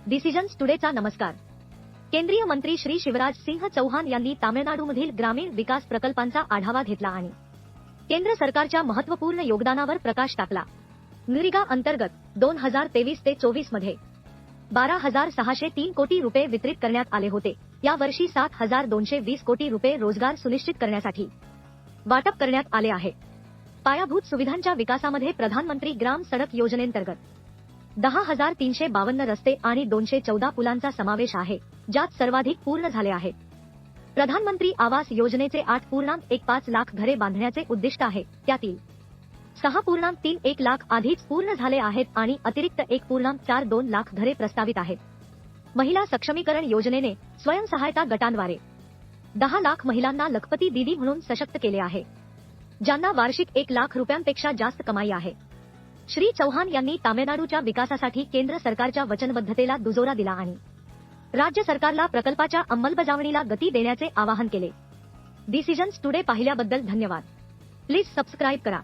Decisions टुडेचा नमस्कार. केंद्रीय मंत्री श्री शिवराज सिंह चौहान यांनी तामिळनाडूमधील ग्रामीण विकास प्रकल्पांचा आढावा घेतला आणि केंद्र सरकारच्या महत्त्वपूर्ण योगदानावर प्रकाश टाकला. नरेगा अंतर्गत 2023 ते 24 मध्ये 12,603 कोटी रुपये वितरित करण्यात आले होते. या वर्षी 7,220 कोटी रुपये रोजगार सुनिश्चित करण्यासाठी वाटप करण्यात आले आहे. पायाभूत सुविधांच्या विकासामध्ये प्रधानमंत्री ग्राम सडक योजनेंतर्गत 10,352 रस्ते आणि 214 पुलांचा समावेश आहे, ज्यात सर्वाधिक पूर्ण झाले आहेत. प्रधानमंत्री आवास योजनेचे 8.15 लाख घरे बांधण्याचे उद्दिष्ट आहे, त्यातील 6.31 लाख आधीच पूर्ण झाले आहेत आणि अतिरिक्त 1.42 लाख घरे प्रस्तावित आहेत. महिला सक्षमीकरण योजनेने स्वयंसहायता गटांद्वारे 10 लाख महिलांना लखपती दीदी म्हणून सशक्त केले आहे, ज्यांना वार्षिक 1 लाख रुपयांपेक्षा जास्त कमाई आहे. श्री चौहान यांनी तामिळनाडूच्या विकासासाठी केंद्र सरकारच्या वचनबद्धतेला दुजोरा दिला आणि राज्य सरकारला प्रकल्पाच्या अंमलबजावणीला गती देण्याचे आवाहन केले. डिसिजन्स टुडे पाहिल्याबद्दल धन्यवाद. प्लीज सबस्क्राईब करा.